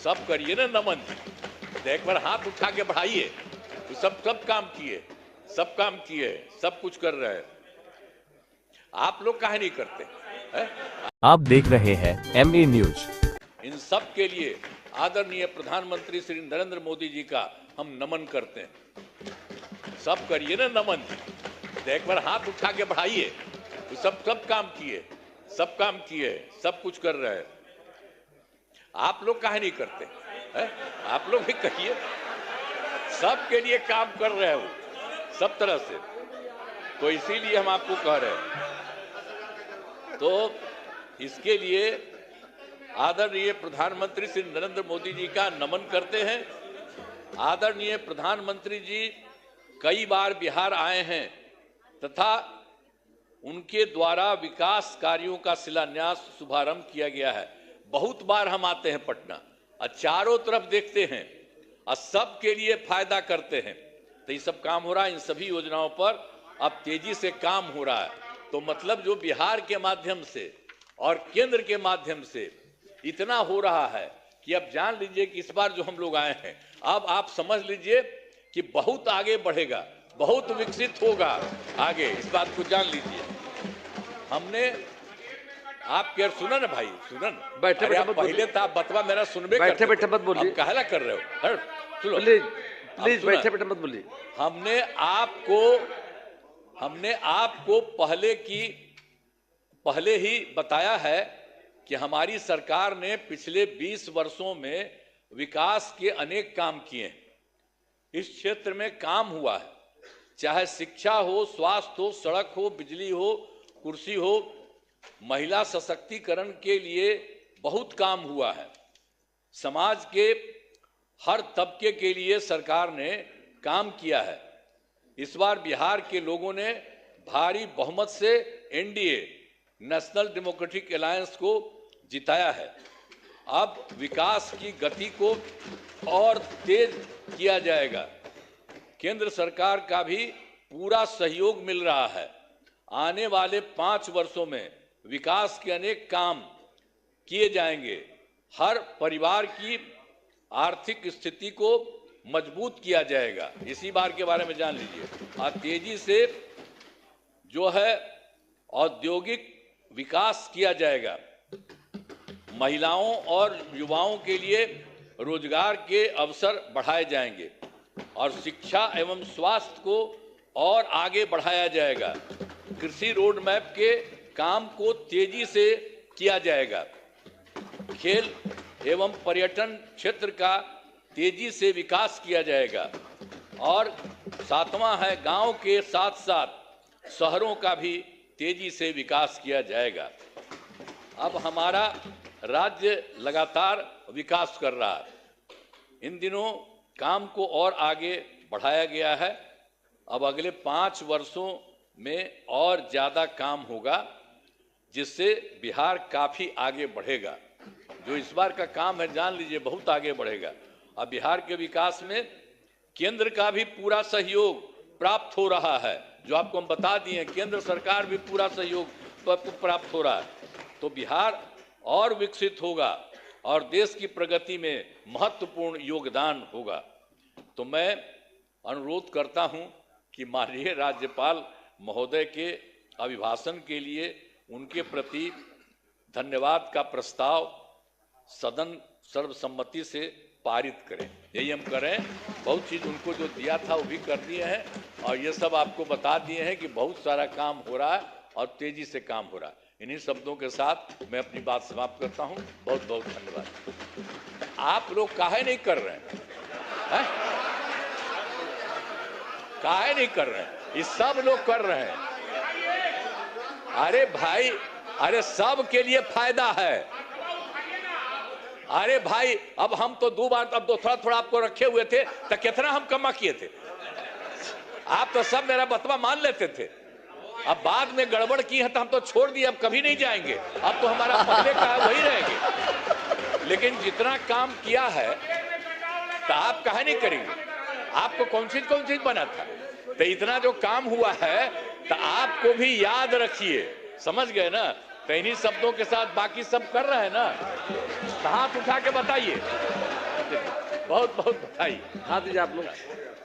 सब करिए ना नमन जी, तो एक बार हाथ उठा के बढ़ाइए। तो सब काम किए, सब काम किए, सब कुछ कर रहे हैं। आप लोग काहे नहीं करते है? आप देख रहे हैं MA न्यूज। इन सब के लिए आदरणीय प्रधानमंत्री श्री नरेंद्र मोदी जी का हम नमन करते हैं। सब करिए ना नमन जी, तो एक बार हाथ उठा के बढ़ाइए। तो सब काम किए, सब काम किए, सब कुछ कर रहे हैं। आप लोग काहे नहीं करते है? आप लोग भी करिए, सबके लिए काम कर रहे हो सब तरह से, तो इसीलिए हम आपको कह रहे हैं। तो इसके लिए आदरणीय प्रधानमंत्री श्री नरेंद्र मोदी जी का नमन करते हैं। आदरणीय प्रधानमंत्री जी कई बार बिहार आए हैं तथा उनके द्वारा विकास कार्यों का शिलान्यास शुभारंभ किया गया है। बहुत बार हम आते हैं पटना और चारों तरफ देखते हैं और सबके लिए फायदा करते हैं। तो ये सब काम हो रहा है, इन सभी योजनाओं पर अब तेजी से काम हो रहा है। तो मतलब जो बिहार के माध्यम से और केंद्र के माध्यम से इतना हो रहा है कि अब जान लीजिए कि इस बार जो हम लोग आए हैं, अब आप समझ लीजिए कि बहुत आगे बढ़ेगा, बहुत विकसित होगा आगे, इस बात को जान लीजिए। हमने आप क्या सुना ना भाई, सुना ना, बैठे बैठे मत पहले था बतवा मेरा सुनबे, बैठे बैठे मत बोलिए, कहला कर रहे हो, सुनो प्लीज बैठे बैठे मत बोलिए। हमने आपको पहले ही बताया है कि हमारी सरकार ने पिछले 20 वर्षों में विकास के अनेक काम किए। इस क्षेत्र में काम हुआ है, चाहे शिक्षा हो, स्वास्थ्य हो, सड़क हो, बिजली हो, कुर्सी हो, महिला सशक्तिकरण के लिए बहुत काम हुआ है। समाज के हर तबके के लिए सरकार ने काम किया है। इस बार बिहार के लोगों ने भारी बहुमत से NDA नेशनल डेमोक्रेटिक अलायंस को जिताया है। अब विकास की गति को और तेज किया जाएगा। केंद्र सरकार का भी पूरा सहयोग मिल रहा है। आने वाले 5 वर्षों में विकास के अनेक काम किए जाएंगे। हर परिवार की आर्थिक स्थिति को मजबूत किया जाएगा। इसी बार के बारे में जान लीजिए। और तेजी से जो है औद्योगिक विकास किया जाएगा। महिलाओं और युवाओं के लिए रोजगार के अवसर बढ़ाए जाएंगे और शिक्षा एवं स्वास्थ्य को और आगे बढ़ाया जाएगा। कृषि रोड मैप के काम को तेजी से किया जाएगा। खेल एवं पर्यटन क्षेत्र का तेजी से विकास किया जाएगा। और 7वां है, गांव के साथ साथ शहरों का भी तेजी से विकास किया जाएगा। अब हमारा राज्य लगातार विकास कर रहा है। इन दिनों काम को और आगे बढ़ाया गया है। अब अगले 5 वर्षों में और ज़्यादा काम होगा, जिससे बिहार काफ़ी आगे बढ़ेगा। जो इस बार का काम है, जान लीजिए बहुत आगे बढ़ेगा। अब बिहार के विकास में केंद्र का भी पूरा सहयोग प्राप्त हो रहा है। जो आपको हम बता दिए, केंद्र सरकार भी पूरा सहयोग प्राप्त हो रहा है। तो बिहार और विकसित होगा और देश की प्रगति में महत्वपूर्ण योगदान होगा। तो मैं अनुरोध करता हूं कि माननीय राज्यपाल महोदय के अभिभाषण के लिए उनके प्रति धन्यवाद का प्रस्ताव सदन सर्वसम्मति से पारित करें। यही हम करें। बहुत चीज़ उनको जो दिया था वो भी कर दिए हैं और ये सब आपको बता दिए हैं कि बहुत सारा काम हो रहा है और तेजी से काम हो रहा है। इन्हीं शब्दों के साथ मैं अपनी बात समाप्त करता हूं। बहुत बहुत धन्यवाद। आप लोग काहे नहीं कर रहे हैं? काहे नहीं कर रहे हैं? ये सब लोग कर रहे हैं। अरे भाई, अरे सब के लिए फायदा है। अरे भाई, अब हम तो 2 बार, अब तो थोड़ा थोड़ा आपको रखे हुए थे, तो कितना हम कमा किए थे। आप तो सब मेरा बतवा मान लेते थे। अब बाद में गड़बड़ की है तो हम तो छोड़ दिए, अब कभी नहीं जाएंगे। अब तो हमारा पहले का है वही रहेंगे। लेकिन जितना काम किया है तो आप काहे नहीं करेंगे? आपको कौन चीज बना था? तो इतना जो काम हुआ है तो आपको भी याद रखिए। समझ गए ना? तो इन्हीं शब्दों के साथ बाकी सब कर रहे हैं ना। हाथ उठा के बताइए। बहुत बहुत बधाई। हाथ दीजिए आप लोग।